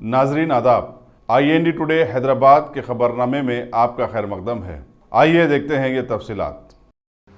नाजरीन आदाब, IND today Hyderabad के खबरनामे में आपका खैर मकदम है। आइए देखते हैं ये तफसीलात।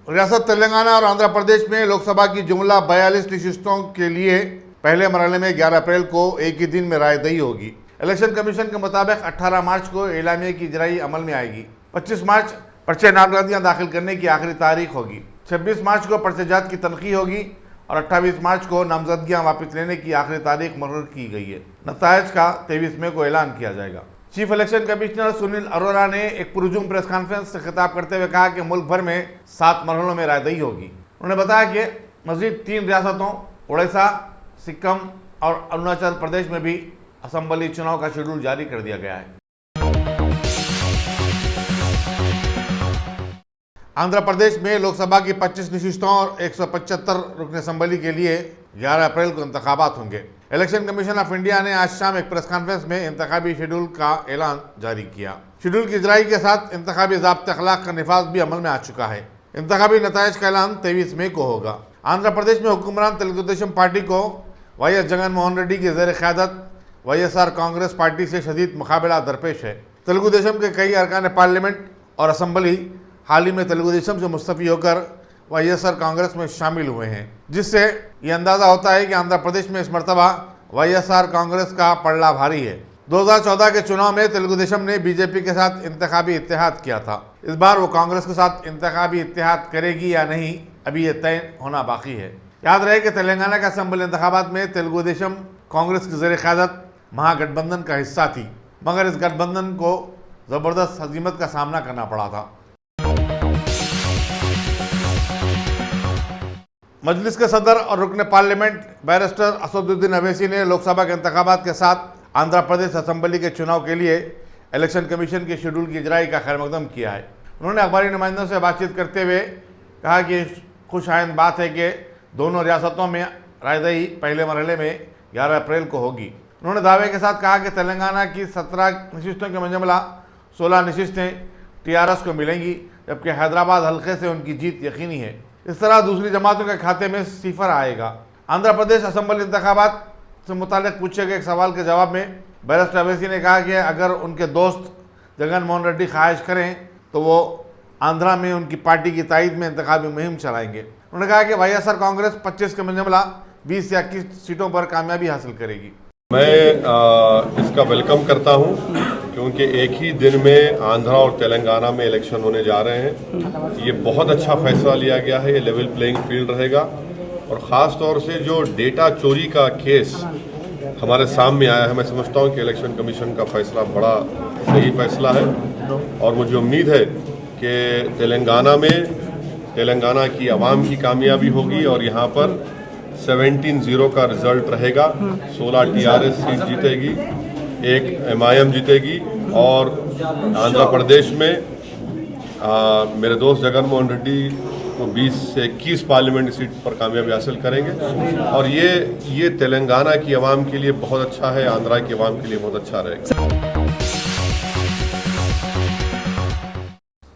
रियासत तेलंगाना और आंध्र प्रदेश में लोकसभा की जुमला 42 नशिस्तों के लिए पहले मरहले में 11 अप्रैल को एक ही दिन में रायदही होगी। इलेक्शन कमीशन के मुताबिक 18 मार्च को एलामिया की इजराई अमल में आएगी। 25 मार्च पर्चे नामजदगियां दाखिल करने की आखिरी तारीख होगी। 26 मार्च को पर्चेजात की तनखी होगी और 28 मार्च को नामजदगियां वापस लेने की आखिरी तारीख मुकर्रर की गई है। नतायज का 23 मई को ऐलान किया जाएगा। Chief election commissioner Sunil Arora ने एक पुरजुम प्रेस कॉन्फ्रेंस से खिताब करते हुए कहा कि मुल्क भर में 7 मरहलों में रायदही होगी। उन्होंने बताया कि मजीद 3 रियासतों उड़ीसा, सिक्किम और अरुणाचल प्रदेश में भी असम्बली चुनाव का शेड्यूल जारी कर दिया गया है। आंध्र प्रदेश में लोकसभा की 25 नशिस्तों और 175 रुकन असम्बली के लिए 11 अप्रैल को इंतखाबात होंगे। इलेक्शन कमीशन ऑफ इंडिया ने आज शाम एक प्रेस कॉन्फ्रेंस में इंतखाबी शेड्यूल का ऐलान जारी किया। शेड्यूल की इजराई के साथ इंतखाबी ज़ाब्ते अखलाक का निफाज भी अमल में आ चुका है। इंतखाबी नताइज का ऐलान 23 मई को होगा। आंध्र प्रदेश में हुक्मरान तेलुगु देशम पार्टी को YS जगन मोहन रेड्डी की ज़ेर क़यादत YSR कांग्रेस पार्टी से शदीद मुकाबला दरपेश है। तेलुगु देशम के कई अरकान पार्लियामेंट और असम्बली हाल ही में तेलुगु देशम से मुस्तफ़ी होकर YSR कांग्रेस में शामिल हुए हैं, जिससे ये अंदाज़ा होता है कि आंध्र प्रदेश में इस मरतबा YSR कांग्रेस का पलड़ा भारी है। 2014 के चुनाव में तेलुगु देशम ने बीजेपी के साथ इंतखाबी इत्तेहाद किया था। इस बार वो कांग्रेस के साथ इंतखाबी इत्तेहाद करेगी या नहीं, अभी ये तय होना बाकी है। याद रहे कि तेलंगाना के असम्बली इंतखाबात में तेलुगु देशम कांग्रेस की ज़ेर क़यादत महागठबंधन का हिस्सा थी, मगर इस गठबंधन को ज़बरदस्त हज़ीमत का सामना करना पड़ा था। मजलिस के सदर और रुकन पार्लियामेंट बैरिस्टर असदुद्दीन अवैसी ने लोकसभा के इंतखाबात के साथ आंध्र प्रदेश असम्बली के चुनाव के लिए इलेक्शन कमीशन के शेड्यूल की इजराई का खैर मकदम किया है। उन्होंने अखबारी नुमाइंदों से बातचीत करते हुए कहा कि खुश आइंद बात है कि दोनों रियासतों में रायदही पहले मरहले में 11 अप्रैल को होगी। उन्होंने दावे के साथ कहा कि तेलंगाना की 17 नशिस्तों के मुजमला 16 नशिस्तें TRS को मिलेंगी, जबकि हैदराबाद हल्के से उनकी जीत यकीनी है। इस तरह दूसरी जमातों के खाते में सिफर आएगा। आंध्र प्रदेश असम्बली इंतखाबात से मुताल्लिक़ पूछे गए एक सवाल के जवाब में बैरिस्टर अवैसी ने कहा कि अगर उनके दोस्त जगन मोहन रेड्डी ख्वाहिश करें तो वो आंध्रा में उनकी पार्टी की तायद में इंतखाबी मुहिम चलाएंगे। उन्होंने कहा कि YSR कांग्रेस 25 के मुजमला 20 या 21 सीटों पर कामयाबी हासिल करेगी। मैं इसका वेलकम करता हूं, क्योंकि एक ही दिन में आंध्रा और तेलंगाना में इलेक्शन होने जा रहे हैं। ये बहुत अच्छा फैसला लिया गया है। ये लेवल प्लेइंग फील्ड रहेगा और ख़ास तौर से जो डेटा चोरी का केस हमारे सामने आया है, मैं समझता हूं कि इलेक्शन कमीशन का फैसला बड़ा सही फैसला है और मुझे उम्मीद है कि तेलंगाना की आवाम की कामयाबी होगी और यहाँ पर 17-0 का रिजल्ट रहेगा। 16 TRS सीट जीतेगी, 1 MIM जीतेगी और आंध्र प्रदेश में मेरे दोस्त जगन मोहन रेड्डी को 20 से 21 पार्लियामेंट सीट पर कामयाबी हासिल करेंगे और ये तेलंगाना की आवाम के लिए बहुत अच्छा है, आंध्रा की आवाम के लिए बहुत अच्छा रहेगा।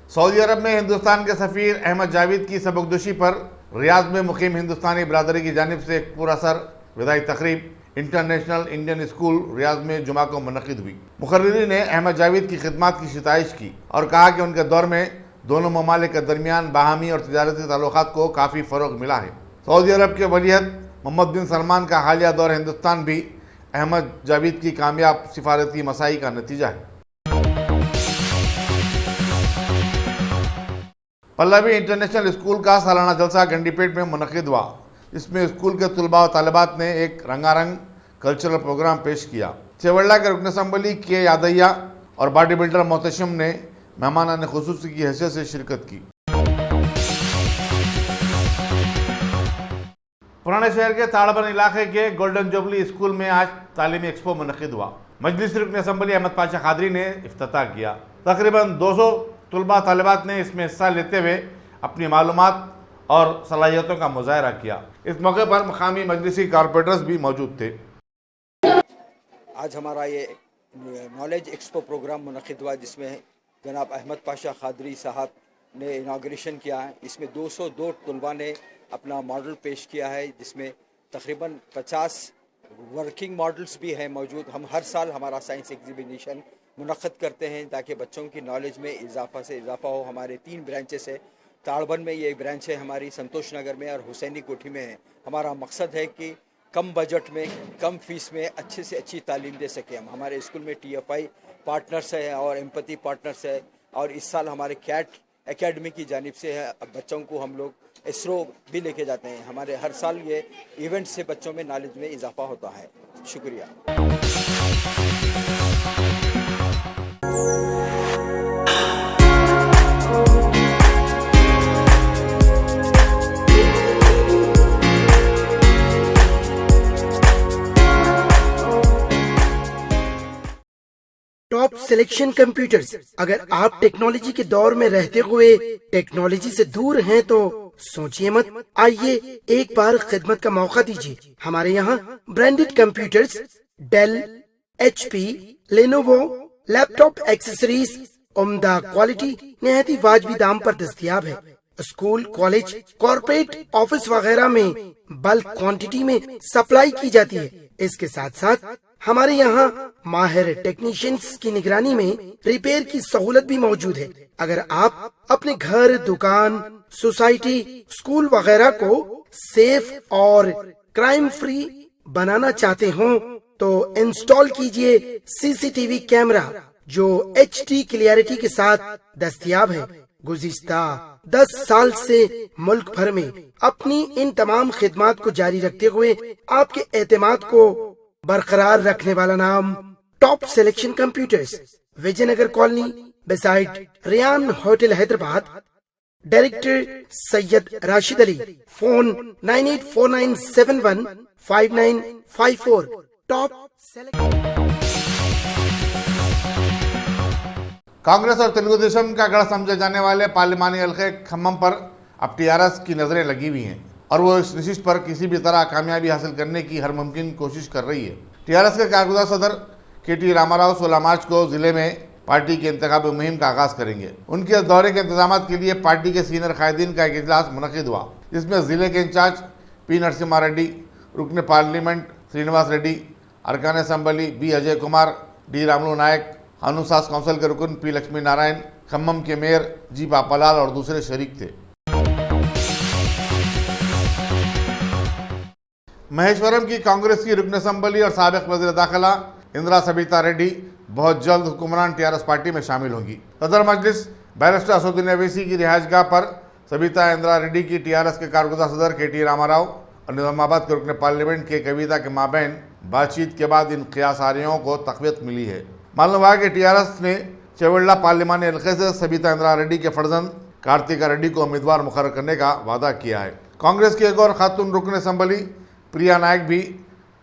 सऊदी अरब में हिंदुस्तान के सफ़ीर अहमद जावेद की सबकदोशी पर रियाद में मुकीम हिंदुस्तानी बरादरी की जानिब से एक पुरअसर विदाई तकरीब इंटरनेशनल इंडियन स्कूल रियाद में जुमा को मुनक़िद हुई। मुकर्रिरीन ने अहमद जावेद की खिदमत की सिताइश की और कहा कि उनके दौर में दोनों ममालिक के दरमियान बाहमी और तिजारती ताल्लुकात को काफ़ी फ़रोग मिला है। सऊदी अरब के वलीअहद मोहम्मद बिन सलमान का हालिया दौर हिंदुस्तान भी अहमद जावेद की कामयाब सिफारती मसाई का नतीजा है। पल्लवी इंटरनेशनल स्कूल का सालाना जलसा गंडीपेट में मुनक़िद हुआ। इसमें स्कूल के तलबा और तालिबात ने एक रंगारंग कल्चरल प्रोग्राम पेश किया। चेवल्ला के रुकन असम्बली के यादैया और बॉडी बिल्डर मोहतशम ने मेहमानान खुसूसी की हैसियत से शिरकत की। पुराने शहर के ताड़बन इलाके के गोल्डन जुबली स्कूल में आज तालीमी एक्सपो मुनक़िद हुआ। मजलिस रुकन असम्बली अहमद पाशा खादरी ने इफ्तिताह किया। तकरीबन 200 तलबा तालिबात ने इसमें हिस्सा लेते हुए अपनी मालूमात और सलाहियतों का मुजाहरा किया। इस मौके पर मकामी मजलिसी कारपोरेटर्स भी मौजूद थे। आज हमारा ये नॉलेज एक्सपो प्रोग्राम मुनक़िद हुआ, जिसमें जनाब अहमद पाशा खादरी साहब ने इनाग्रेशन किया है। इसमें 202 तलबा ने अपना मॉडल पेश किया है, जिसमें तकरीबन 50 वर्किंग मॉडल्स भी हैं मौजूद। हम हर साल हमारा साइंस एग्जीबिशन मुनक़्क़द करते हैं ताकि बच्चों की नॉलेज में इजाफा से इजाफा हो। हमारे 3 ब्रांचेस है, ताड़बन में ये एक ब्रांच है हमारी, संतोष नगर में और हुसैनी कोठी में है। हमारा मकसद है कि कम बजट में, कम फीस में अच्छे से अच्छी तालीम दे सकें हम। हमारे स्कूल में TFI पार्टनर्स है और एम्पैथी पार्टनर्स है, और इस साल हमारे कैट एकेडमी की जानिब से है। बच्चों को हम लोग इसरो भी लेके जाते हैं। हमारे हर साल ये इवेंट से बच्चों में नॉलेज में इजाफा होता है। शुक्रिया। Top selection computers. अगर आप टेक्नोलॉजी के दौर में रहते हुए टेक्नोलॉजी से दूर हैं तो सोचिए मत, आइए एक बार खिदमत का मौका दीजिए। हमारे यहाँ branded computers Dell, HP, Lenovo, laptop accessories उम्दा क्वालिटी निहायती वाजबी दाम पर दस्तयाब है। स्कूल, कॉलेज, कॉर्पोरेट, ऑफिस वगैरह में बल्क क्वांटिटी में सप्लाई की जाती है। इसके साथ साथ हमारे यहाँ माहिर टेक्नीशियंस की निगरानी में रिपेयर की सहूलत भी मौजूद है। अगर आप अपने घर, दुकान, सोसाइटी, स्कूल वगैरह को सेफ और क्राइम फ्री बनाना चाहते हो तो इंस्टॉल कीजिए CCTV कैमरा जो HD क्लियरिटी के साथ दस्तयाब है। गुज़िश्ता 10 साल से मुल्क भर में अपनी इन तमाम खिदमात को जारी रखते हुए आपके एतमाद को बरकरार रखने वाला नाम top selection computers, Vijayanagar colony beside Riyan hotel Hyderabad. Director Syed Rashid Ali. Phone 9849715954। Top Congress और तेलुगु देशम का गढ़ समझे जाने वाले पार्लिमानी हल्के खम्मम पर अब TRS की नजरें लगी हुई हैं और वो इस नशिस्त पर किसी भी तरह कामयाबी हासिल करने की हर मुमकिन कोशिश कर रही है। TRS के कारगुजार सदर KT रामाराव 16 मार्च को जिले में पार्टी के इंतखाबी मुहिम का आगाज करेंगे। उनके दौरे के इंतजाम के लिए पार्टी के सीनियर कायदीन का एक इजलास मुनक़िद हुआ, जिसमें जिले के इंचार्ज P नरसिम्हा रेड्डी, रुकन पार्लियामेंट श्रीनिवास रेड्डी, अरकान assembly B Ajay Kumar, D Ramulu Naik, अनुशास काउंसिल के रुकन P लक्ष्मी नारायण, खम्मम के मेयर G पापालाल और दूसरे शरीक थे। महेश्वरम की कांग्रेस की रुकन असम्बली और साबिक वज़ीर दाखिला इंदिरा सबिता रेड्डी बहुत जल्द हुक्मरान TRS पार्टी में शामिल होंगी। सदर मजलिस बैरिस्टर असदुद्दीन अवैसी की रिहाइशगाह पर सबिता इंदिरा रेड्डी की TRS के कारगुजार सदर KT रामाराव और निजामाबाद के रुकन पार्लियामेंट के कविता के माबैन बातचीत के बाद इन क़यासारियों को तक़वियत मिली है। मालूम हुआ कि TRS ने चेवल्ला पार्लिमानी हल्के से सबिता इंदिरा रेड्डी के फर्जंद कार्तिका रेड्डी को उम्मीदवार मुकर्रर करने का वादा किया है। कांग्रेस की एक और खातून रुकन असम्बली प्रिया नायक भी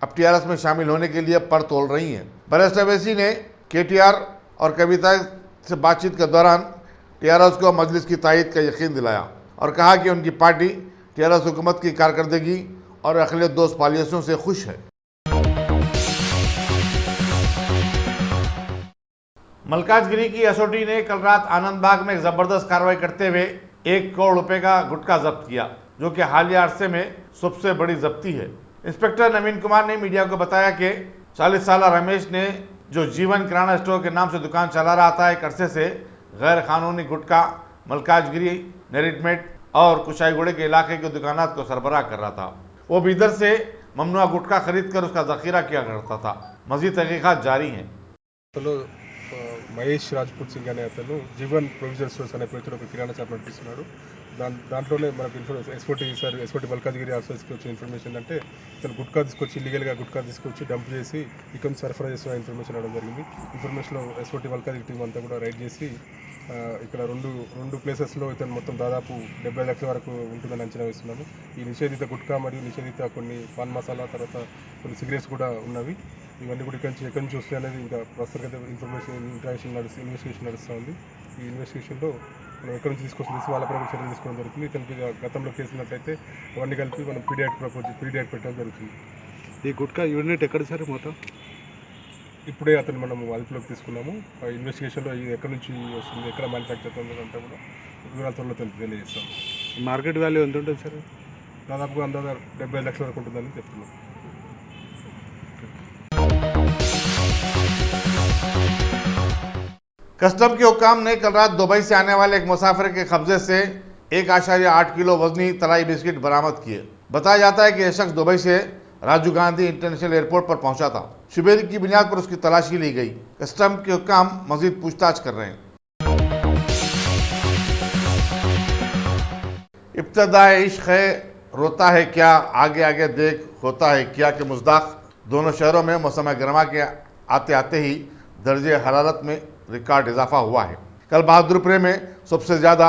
अब TRS में शामिल होने के लिए पर तोल रही हैं। बैरिस्टर अवैसी ने KTR और कविता से बातचीत के दौरान TRS को मजलिस की तायद का यकीन दिलाया और कहा कि उनकी पार्टी TRS हुकूमत की कारकर्दगी और अक़लियत दोस्त पॉलिसियों से खुश है। मलकाजगिरी की SOT ने कल रात आनंद बाग में एक ज़बरदस्त कार्रवाई करते हुए 1 करोड़ रुपए का गुटखा जब्त किया, जो कि हालिया अरसे में सबसे बड़ी जब्ती है। इंस्पेक्टर नवीन कुमार ने मीडिया को बताया कि 40 साल रमेश ने जो जीवन किराना स्टोर के नाम से दुकान चला रहा था, एक अरसे से गैर कानूनी गुटखा मलकाजगिरी, नेरिटमेट और कुशाईगुड़े के इलाके के दुकानात को सरबराह कर रहा था। वो बीदर से ममनुआ गुटखा खरीद कर उसका जखीरा किया करता था। मजीद तहकीकात जारी हैं। మహేష్ రాజ్పూత్ సింగ్ అనే అతను జీవన్ ప్రొవిజన్ స్టోర్స్ అనే పేరుతో ఒక కిరాణా షాప్ నడిపిస్తున్నాడు. దాంట్లోనే మనకు ఎస్ఓటి మల్కాజ్గిరి ఆఫీస్కి వచ్చిన ఇన్ఫర్మేషన్ ఏంటంటే ఇతను గుట్కా తీసుకొచ్చి ఇల్లీగల్గా గుట్కా తీసుకొచ్చి డంప్ చేసి ఇక్కడ సరఫరా చేస్తున్న ఇన్ఫర్మేషన్ రావడం జరిగింది. ఇన్ఫర్మేషన్లో ఎస్ఓటి మల్కాజ్గిరి టీం అంతా కూడా రైడ్ చేసి ఇక్కడ రెండు ప్లేసెస్లో ఇతను మొత్తం దాదాపు 70 లక్షల వరకు ఉంటుందని అంచనా వేస్తున్నాము. ఈ నిషేధిత గుట్కా మరియు నిషేధిత కొన్ని పాన్ మసాలా, తర్వాత కొన్ని సిగరెట్స్ కూడా ఉన్నవి. ఇవన్నీ కూడా ఎక్కడి నుంచి వస్తాయి అనేది ఇంకా ప్రస్తుతం ఇన్వెస్టిగేషన్ నడుస్తూ ఉంది. ఈ ఇన్వెస్టిగేషన్లో మనం ఎక్కడి నుంచి తీసుకొచ్చి వాళ్ళపై చర్యలు తీసుకోవడం జరుగుతుంది. ఇతనికి గతంలో కేసున్నట్టయితే అవన్నీ కలిపి మనం పీడియాక్ట్ పెట్టడం జరుగుతుంది. ఈ గుట్కా యూనిట్ ఎక్కడ సార్ మొత్తం? ఇప్పుడే అతను మనం అదుపులోకి తీసుకున్నాము. ఇన్వెస్టిగేషన్లో ఇది ఎక్కడి నుంచి వస్తుంది, ఎక్కడ మ్యానుఫ్యాక్చర్ అవుతుంది అంతా కూడా వివరాల త్వరలో తెలియజేస్తాం. మార్కెట్ వాల్యూ ఎంత ఉంటుంది సార్? దాదాపుగా అందాజ 70 లక్షల వరకు ఉంటుందని చెప్తున్నాం. कस्टम के हुक्काम ने कल रात दुबई से आने वाले एक मुसाफिर के कब्जे से 1.8 किलो वजनी तलाई बिस्किट बरामद किए। बताया जाता है कि यह शख्स दुबई से राजीव गांधी इंटरनेशनल एयरपोर्ट पर पहुंचा था। शुबे की बुनियाद पर उसकी तलाशी ली गई। कस्टम के हुक्काम मजीद पूछताछ कर रहे हैं। इब्तदाए इश्क है, रोता है क्या, आगे आगे देख, होता है क्या के मुज़दाक़ दोनों शहरों में मौसम गर्मा के आते आते ही दर्जे हरारत में रिकॉर्ड इजाफा हुआ है। कल बहादुरपुर में सबसे ज़्यादा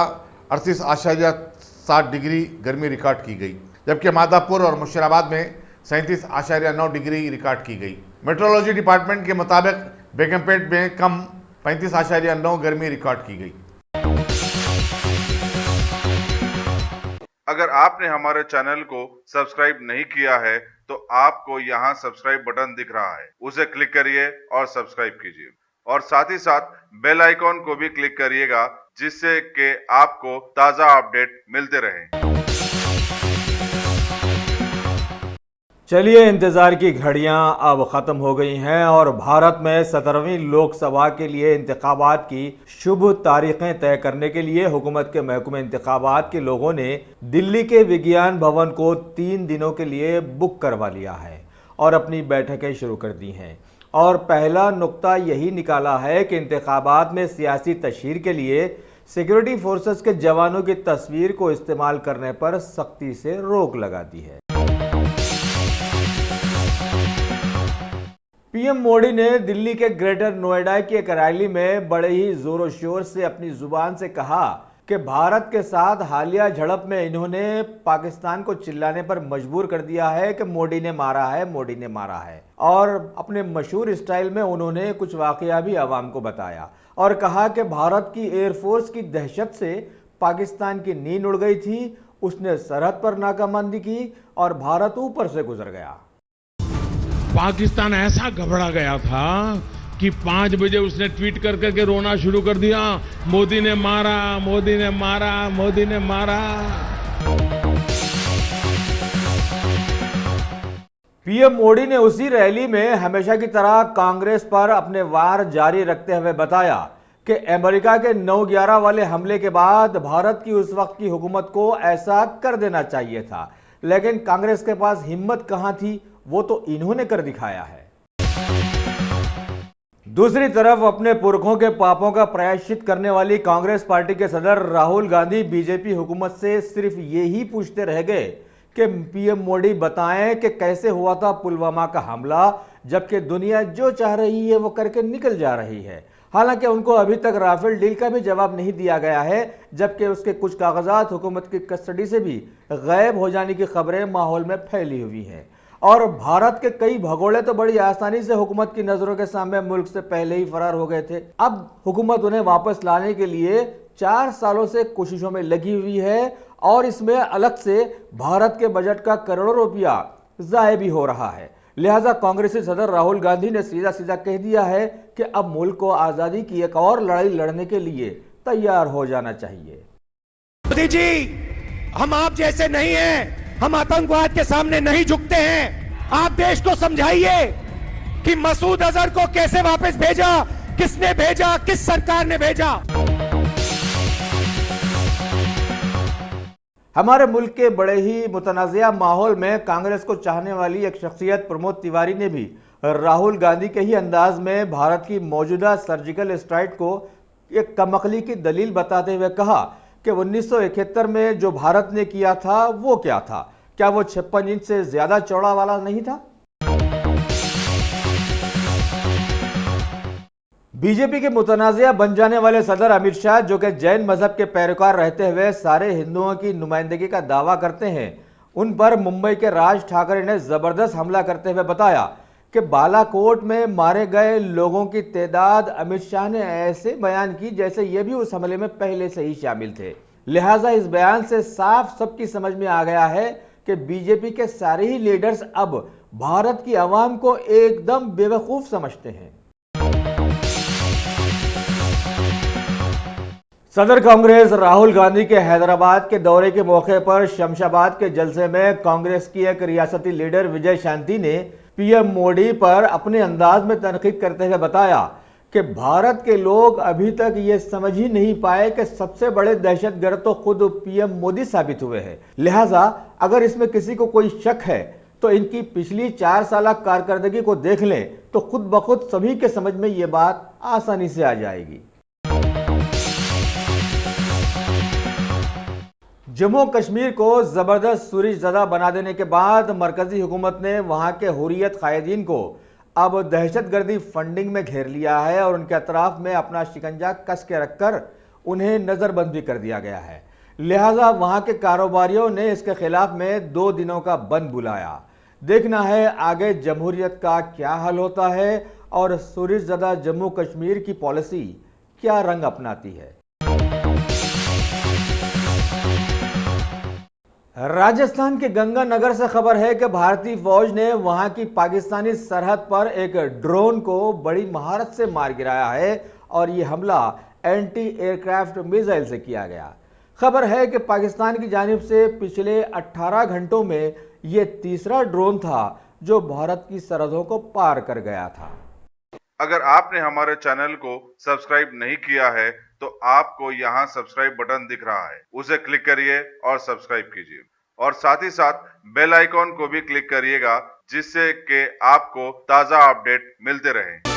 38.7 डिग्री गर्मी रिकॉर्ड की गई, जबकि मादापुर और मुशीराबाद में 37.9 डिग्री रिकॉर्ड की गई। मेट्रोलॉजी डिपार्टमेंट के मुताबिक बेगमपेट में कम 35.9 गर्मी रिकॉर्ड की गई। अगर आपने हमारे चैनल को सब्सक्राइब नहीं किया है तो आपको यहाँ सब्सक्राइब बटन दिख रहा है, उसे क्लिक करिए और सब्सक्राइब कीजिए और साथ ही साथ बेल आइकॉन को भी क्लिक करिएगा, जिससे कि आपको ताज़ा अपडेट मिलते रहें। चलिए, इंतज़ार की घड़ियां अब ख़त्म हो गई हैं और भारत में 17वीं लोकसभा के लिए इंतखाबात की शुभ तारीखें तय करने के लिए हुकूमत के महकमे इंतखाबात के लोगों ने दिल्ली के विज्ञान भवन को 3 दिनों के लिए बुक करवा लिया है और अपनी बैठकें शुरू कर दी हैं। और पहला नुक्ता यही निकाला है कि इंतखाबात में सियासी तशहीर के लिए सिक्योरिटी फोर्सेस के जवानों की तस्वीर को इस्तेमाल करने पर सख्ती से रोक लगा दी है। पीएम मोदी ने दिल्ली के ग्रेटर नोएडा की एक रैली में बड़े ही जोरों शोर से अपनी जुबान से कहा कि भारत के साथ हालिया झड़प में इन्होंने पाकिस्तान को चिल्लाने पर मजबूर कर दिया है कि मोदी ने मारा है, मोदी ने मारा है। और अपने मशहूर स्टाइल में उन्होंने कुछ वाकया भी आवाम को बताया और कहा कि भारत की एयरफोर्स की दहशत से पाकिस्तान की नींद उड़ गई थी, उसने सरहद पर नाकाबंदी की और भारत ऊपर से गुजर गया। पाकिस्तान ऐसा घबरा गया था कि 5 बजे उसने ट्वीट कर करके रोना शुरू कर दिया, मोदी ने मारा, मोदी ने मारा, मोदी ने मारा। पीएम मोदी ने उसी रैली में हमेशा की तरह कांग्रेस पर अपने वार जारी रखते हुए बताया कि अमेरिका के 9/11 वाले हमले के बाद भारत की उस वक्त की हुकूमत को ऐसा कर देना चाहिए था, लेकिन कांग्रेस के पास हिम्मत कहां थी, वो तो इन्होंने कर दिखाया है। दूसरी तरफ अपने पुरखों के पापों का प्रायश्चित करने वाली कांग्रेस पार्टी के सदर राहुल गांधी बीजेपी हुकूमत से सिर्फ यही पूछते रह गए कि पीएम मोदी बताएं कि कैसे हुआ था पुलवामा का हमला, जबकि दुनिया जो चाह रही है वो करके निकल जा रही है। हालांकि उनको अभी तक राफेल डील का भी जवाब नहीं दिया गया है, जबकि उसके कुछ कागजात हुकूमत की कस्टडी से भी गायब हो जाने की खबरें माहौल में फैली हुई हैं। और भारत के कई भगोड़े तो बड़ी आसानी से हुकूमत की नजरों के सामने मुल्क से पहले ही फरार हो गए थे। अब हुकूमत उन्हें वापस लाने के लिए 4 सालों से कोशिशों में लगी हुई है और इसमें अलग से भारत के बजट का करोड़ों रुपया ज़ाय भी हो रहा है। लिहाजा कांग्रेसी सदर राहुल गांधी ने सीधा सीधा कह दिया है कि अब मुल्क को आज़ादी की एक और लड़ाई लड़ने के लिए तैयार हो जाना चाहिए। मोदी जी, हम आप जैसे नहीं हैं, हम आतंकवाद के सामने नहीं झुकते हैं। आप देश को समझाइए कि मसूद अजहर को कैसे वापस भेजा, किसने भेजा, किस सरकार ने भेजा। हमारे मुल्क के बड़े ही मुतनाज़िया माहौल में कांग्रेस को चाहने वाली एक शख्सियत प्रमोद तिवारी ने भी राहुल गांधी के ही अंदाज में भारत की मौजूदा सर्जिकल स्ट्राइक को एक कमकली की दलील बताते हुए कहा कि 1971 में जो भारत ने किया था वो क्या था, क्या वो 56 इंच से ज्यादा चौड़ा वाला नहीं था। बीजेपी के मुतनाज़िया बन जाने वाले सदर अमित शाह, जो कि जैन मजहब के पैरोकार रहते हुए सारे हिंदुओं की नुमाइंदगी का दावा करते हैं, उन पर मुंबई के राज ठाकरे ने जबरदस्त हमला करते हुए बताया कि बालाकोट में मारे गए लोगों की तादाद अमित शाह ने ऐसे बयान की जैसे ये भी उस हमले में पहले से ही शामिल थे। लिहाजा इस बयान से साफ सबकी समझ में आ गया है कि बीजेपी के सारे ही लीडर्स अब भारत की आवाम को एकदम बेवकूफ समझते हैं। सदर कांग्रेस राहुल गांधी के हैदराबाद के दौरे के मौके पर शमशाबाद के जलसे में कांग्रेस की एक रियासती लीडर विजय शांति ने पीएम मोदी पर अपने अंदाज में तनकीद करते हुए बताया कि कि भारत के लोग अभी तक ये समझ ही नहीं पाए कि सबसे बड़े दहशतगर्द तो खुद पीएम मोदी साबित हुए हैं। लिहाजा अगर इसमें किसी को कोई शक है तो इनकी पिछली 4 साल कारकर्दगी को देख लें तो खुद ब खुद सभी के समझ में ये बात आसानी से आ जाएगी। जम्मू कश्मीर को जबरदस्त सूरजज़दा बना देने के बाद मरकजी हुकूमत ने वहां के हुर्रियत कायदीन को अब दहशतगर्दी फंडिंग में घेर लिया है और उनके अतराफ में अपना शिकंजा कस के रखकर उन्हें नज़रबंद भी कर दिया गया है। लिहाजा वहां के कारोबारियों ने इसके खिलाफ में 2 दिनों का बंद बुलाया। देखना है आगे जमहूरियत का क्या हल होता है और सूरजज़दा जम्मू कश्मीर की पॉलिसी क्या रंग अपनाती है। राजस्थान के गंगानगर से खबर है कि भारतीय फौज ने वहां की पाकिस्तानी सरहद पर एक ड्रोन को बड़ी महारत से मार गिराया है और ये हमला एंटी एयरक्राफ्ट मिसाइल से किया गया। खबर है कि पाकिस्तान की जानिब से पिछले 18 घंटों में ये तीसरा ड्रोन था जो भारत की सरहदों को पार कर गया था। अगर आपने हमारे चैनल को सब्सक्राइब नहीं किया है तो आपको यहाँ सब्सक्राइब बटन दिख रहा है, उसे क्लिक करिए और सब्सक्राइब कीजिए और साथ ही साथ बेल आइकॉन को भी क्लिक करिएगा जिससे कि आपको ताज़ा अपडेट मिलते रहें।